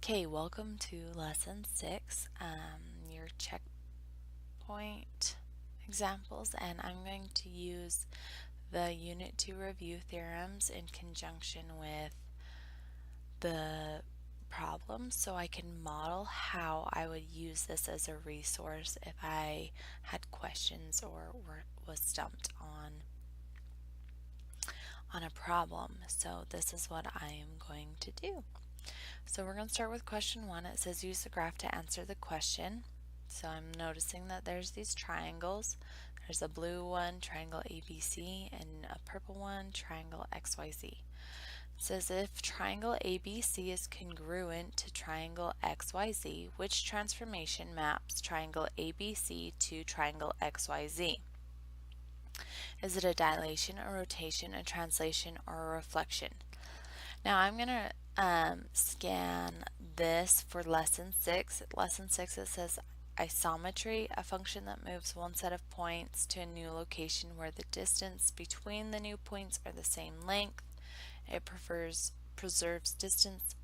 Okay, welcome to lesson 6, your checkpoint examples, and I'm going to use the Unit 2 review theorems in conjunction with the problem so I can model how I would use this as a resource if I had questions or was stumped on a problem. So this is what I am going to do. So we're going to start with question 1. It says use the graph to answer the question. So I'm noticing that there's these triangles. There's a blue one, triangle ABC, and a purple one, triangle XYZ. It says if triangle ABC is congruent to triangle XYZ, which transformation maps triangle ABC to triangle XYZ? Is it a dilation, a rotation, a translation, or a reflection? Now I'm going to scan this for lesson 6. Lesson 6, it says isometry, a function that moves one set of points to a new location where the distance between the new points are the same length. It preserves distance,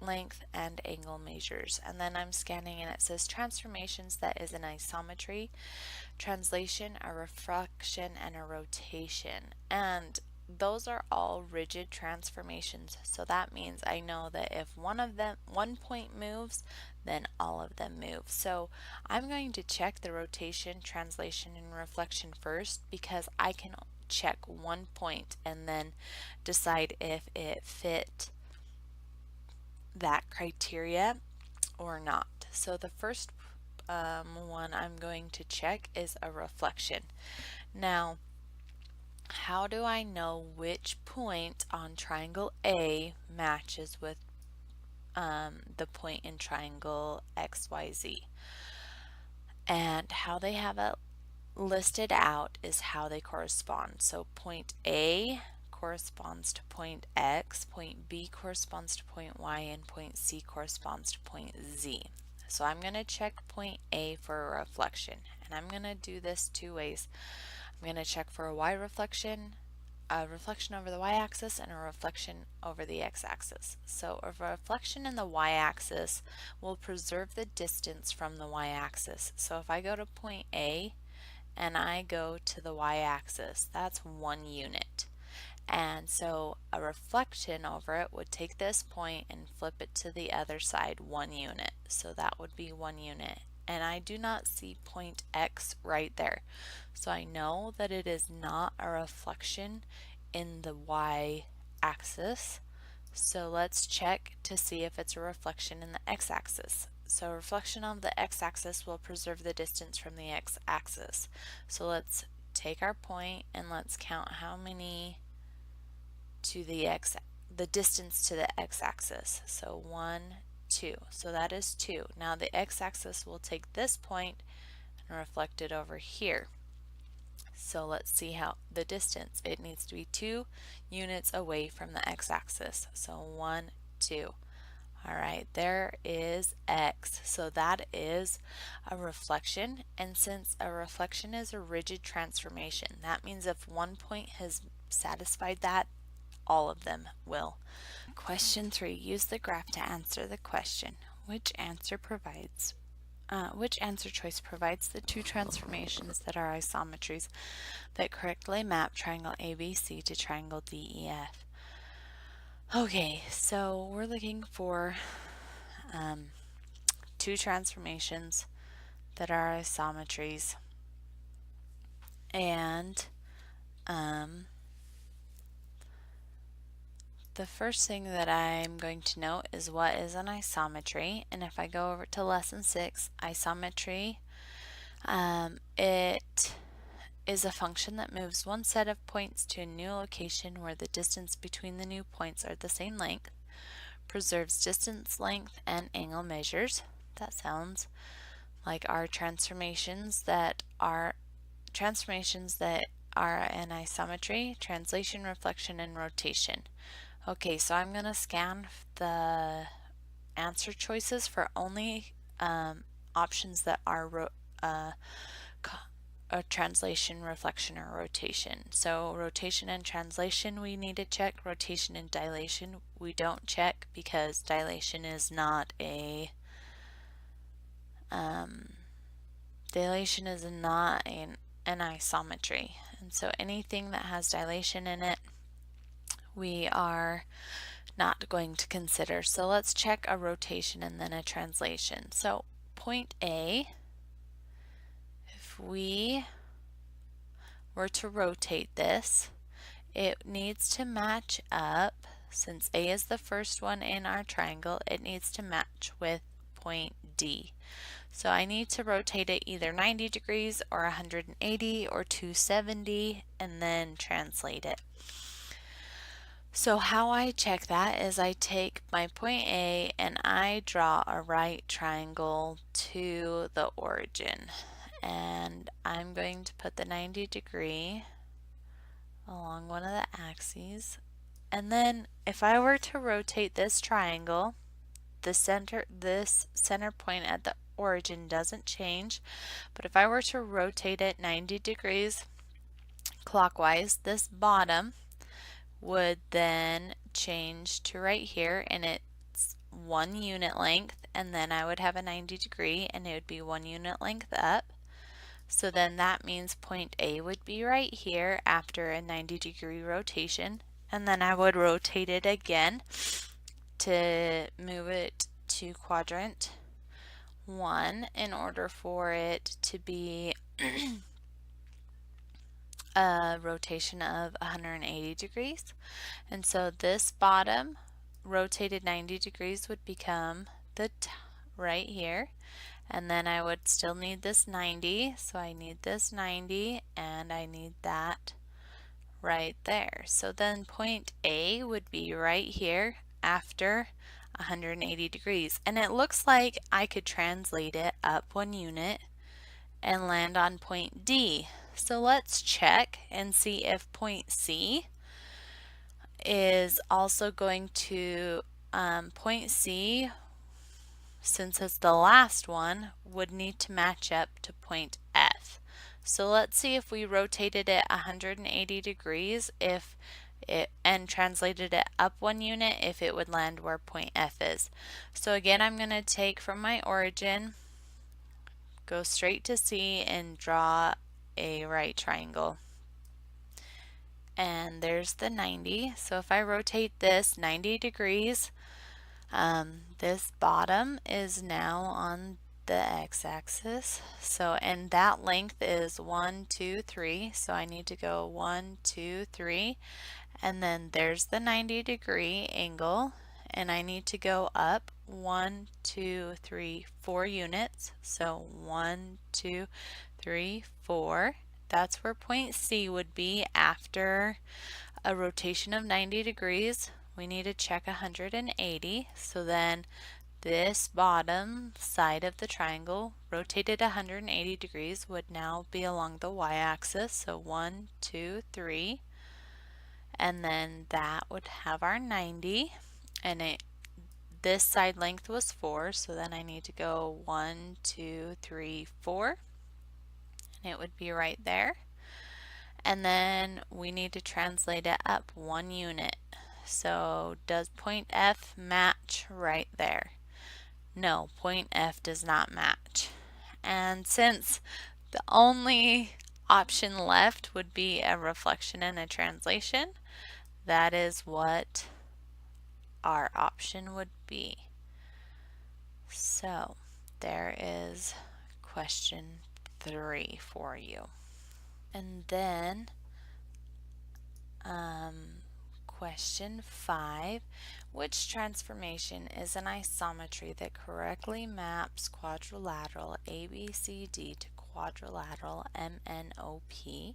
length, and angle measures. And then I'm scanning and it says transformations, that is an isometry, translation, a reflection, and a rotation. And those are all rigid transformations, so that means I know that if one point moves, then all of them move. So I'm going to check the rotation, translation, and reflection first because I can check one point and then decide if it fit that criteria or not. So the first one I'm going to check is a reflection. Now, how do I know which point on triangle A matches with the point in triangle XYZ? And how they have it listed out is how they correspond. So point A corresponds to point X, point B corresponds to point Y, and point C corresponds to point Z. So I'm going to check point A for a reflection, and I'm going to do this two ways. I'm going to check for a Y reflection, a reflection over the y-axis, and a reflection over the x-axis. So a reflection in the y-axis will preserve the distance from the y-axis. So if I go to point A and I go to the y-axis, that's 1 unit. And so a reflection over it would take this point and flip it to the other side 1 unit. So that would be 1 unit. And I do not see point X right there. So I know that it is not a reflection in the y-axis. So let's check to see if it's a reflection in the x-axis. So a reflection on the x-axis will preserve the distance from the x-axis. So let's take our point and let's count how many to the distance to the x-axis. So 1, 2. So that is 2. Now the x-axis will take this point and reflect it over here. So let's see how the distance. It needs to be 2 units away from the x-axis. So 1, 2. All right, there is X. So that is a reflection. And since a reflection is a rigid transformation, that means if one point has satisfied that, all of them will. Question 3. Use the graph to answer the question. Which answer choice provides the two transformations that are isometries that correctly map triangle ABC to triangle DEF? Okay, so we're looking for two transformations that are isometries, and the first thing that I'm going to note is what is an isometry. And if I go over to lesson 6, isometry, it is a function that moves one set of points to a new location where the distance between the new points are the same length, preserves distance, length, and angle measures. That sounds like our transformations that are an isometry: translation, reflection, and rotation. Okay, so I'm going to scan the answer choices for only options that are a translation, reflection, or rotation. So rotation and translation we need to check. Rotation and dilation we don't check because dilation is not an isometry. And so anything that has dilation in it, we are not going to consider. So let's check a rotation and then a translation. So point A, if we were to rotate this, it needs to match up. Since A is the first one in our triangle, it needs to match with point D. So I need to rotate it either 90 degrees or 180 or 270 and then translate it. So how I check that is I take my point A and I draw a right triangle to the origin. And I'm going to put the 90 degree along one of the axes. And then if I were to rotate this triangle, this center point at the origin doesn't change. But if I were to rotate it 90 degrees clockwise, this bottom would then change to right here, and it's 1 unit length, and then I would have a 90 degree and it would be 1 unit length up. So then that means point A would be right here after a 90 degree rotation, and then I would rotate it again to move it to quadrant 1 in order for it to be a rotation of 180 degrees. And so this bottom rotated 90 degrees would become the right here. And then I would still need this 90. So I need this 90 and I need that right there. So then point A would be right here after 180 degrees. And it looks like I could translate it up 1 unit and land on point D. So let's check and see if point C is also going to, point C, since it's the last one, would need to match up to point F. So let's see if we rotated it 180 degrees and translated it up 1 unit, if it would land where point F is. So again, I'm going to take from my origin, go straight to C and draw a right triangle. And there's the 90. So if I rotate this 90 degrees, this bottom is now on the x-axis. So, and that length is 1, 2, 3. So I need to go 1, 2, 3. And then there's the 90 degree angle. And I need to go up 1, 2, 3, 4 units. So 1, 2, 3, 4. That's where point C would be after a rotation of 90 degrees. We need to check 180. So then this bottom side of the triangle rotated 180 degrees would now be along the y-axis. So 1, 2, 3. And then that would have our 90. And this side length was 4. So then I need to go 1, 2, 3, 4. And it would be right there. And then we need to translate it up 1 unit. So does point F match right there? No, point F does not match. And since the only option left would be a reflection and a translation, that is what our option would be. So there is question 3 for you. And then question 5, which transformation is an isometry that correctly maps quadrilateral ABCD to quadrilateral MNOP?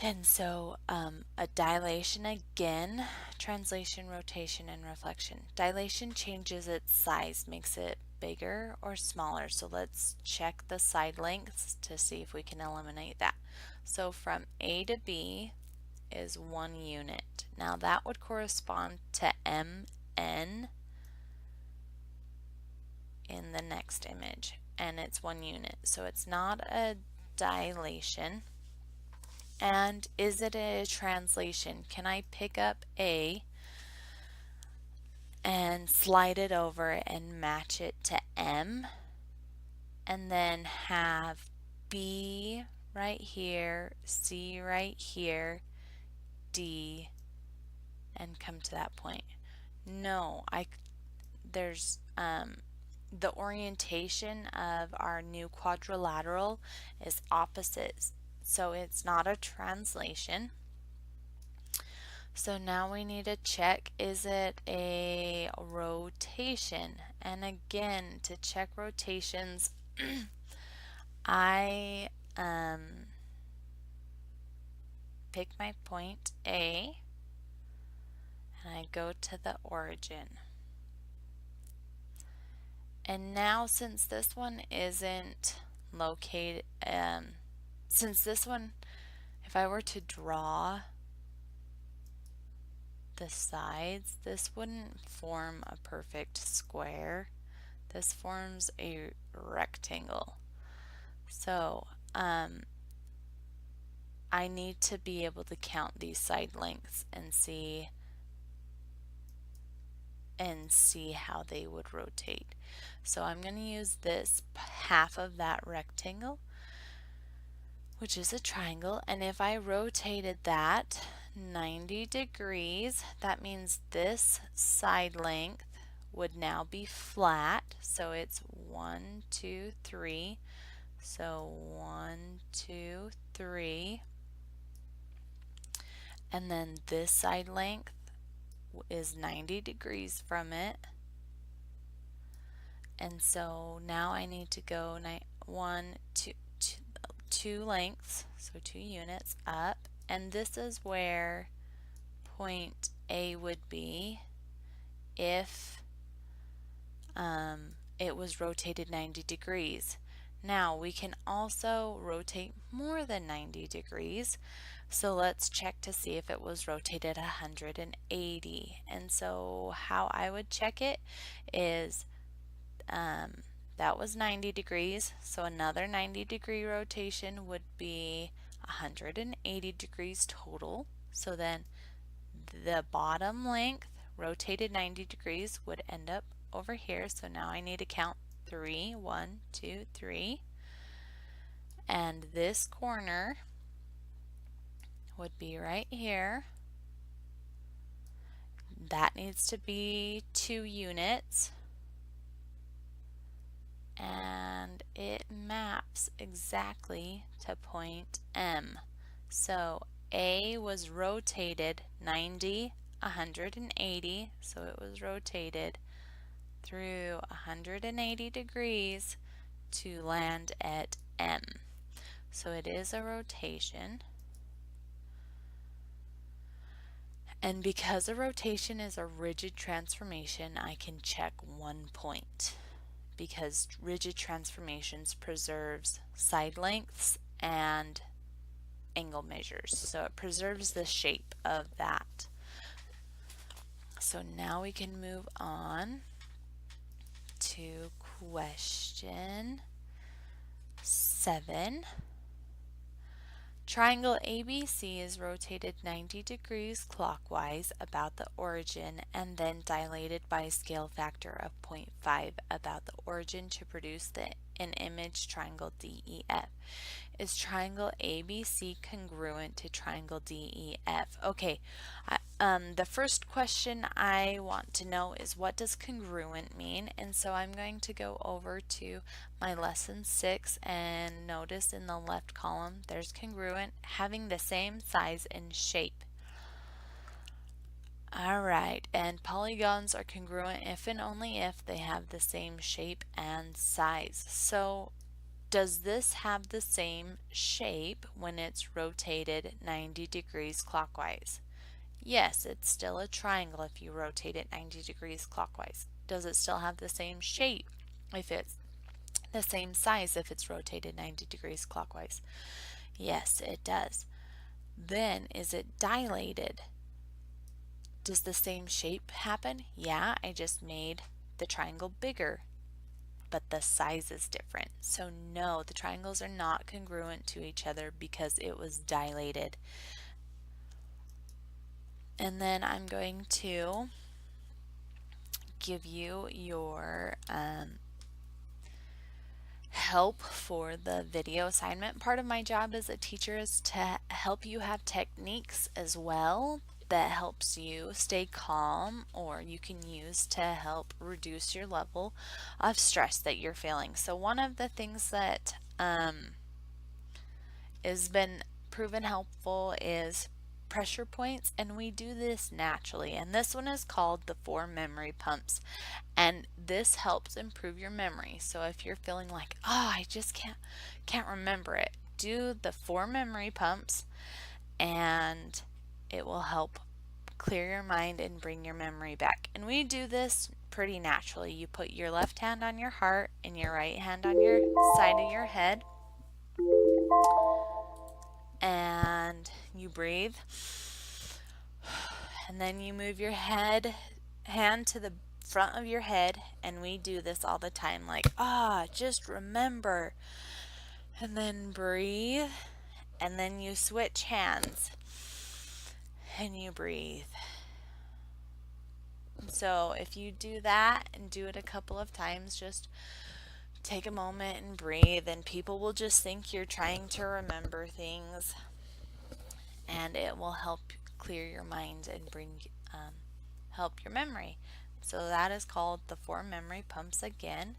And so a dilation again, translation, rotation, and reflection. Dilation changes its size, makes it bigger or smaller. So let's check the side lengths to see if we can eliminate that. So from A to B is 1 unit. Now that would correspond to MN in the next image, and it's 1 unit. So it's not a dilation? And is it a translation? Can I pick up A and slide it over and match it to M, and then have B right here, C right here, D, and come to that point? No, there's the orientation of our new quadrilateral is opposite, so it's not a translation. So now we need to check, is it a rotation? And again, to check rotations, I pick my point A and I go to the origin. And now since this one isn't located, since this one, if I were to draw the sides, this wouldn't form a perfect square. This forms a rectangle. So I need to be able to count these side lengths and see how they would rotate. So I'm going to use this half of that rectangle, which is a triangle, and if I rotated that 90 degrees, that means this side length would now be flat. So it's 1, 2, 3. So 1, 2, 3. And then this side length is 90 degrees from it. And so now I need to go 2 lengths, so 2 units up, and this is where point A would be if it was rotated 90 degrees. Now we can also rotate more than 90 degrees, so let's check to see if it was rotated 180. And so how I would check it is that was 90 degrees, so another 90 degree rotation would be 180 degrees total. So then the bottom length rotated 90 degrees would end up over here. So now I need to count 3, 1, 2, 3. And this corner would be right here. That needs to be 2 units. And it maps exactly to point M. So A was rotated 90, 180, so it was rotated through 180 degrees to land at M. So it is a rotation. And because a rotation is a rigid transformation, I can check one point, because rigid transformations preserves side lengths and angle measures. So it preserves the shape of that. So now we can move on to question 7. Triangle ABC is rotated 90 degrees clockwise about the origin and then dilated by a scale factor of 0.5 about the origin to produce an image triangle DEF. Is triangle ABC congruent to triangle DEF? Okay, the first question I want to know is, what does congruent mean? And so I'm going to go over to my lesson 6 and notice in the left column there's congruent, having the same size and shape. Alright, and polygons are congruent if and only if they have the same shape and size. So does this have the same shape when it's rotated 90 degrees clockwise? Yes, it's still a triangle if you rotate it 90 degrees clockwise. Does it still have the same shape if it's the same size if it's rotated 90 degrees clockwise? Yes, it does. Then is it dilated? Does the same shape happen? Yeah, I just made the triangle bigger. but the size is different. So no, the triangles are not congruent to each other because it was dilated. And then I'm going to give you your help for the video assignment. Part of my job as a teacher is to help you have techniques as well that helps you stay calm, or you can use to help reduce your level of stress that you're feeling. So one of the things that has been proven helpful is pressure points, and we do this naturally, and this one is called the 4 memory pumps, and this helps improve your memory. So if you're feeling like, oh, I just can't remember it, do the 4 memory pumps, and it will help clear your mind and bring your memory back. And we do this pretty naturally. You put your left hand on your heart and your right hand on your side of your head, and you breathe, and then you move your hand to the front of your head, and we do this all the time, like, just remember, and then breathe, and then you switch hands and you breathe. So if you do that and do it a couple of times, just take a moment and breathe, and people will just think you're trying to remember things, and it will help clear your mind and help your memory. So that is called the 4 memory pumps again.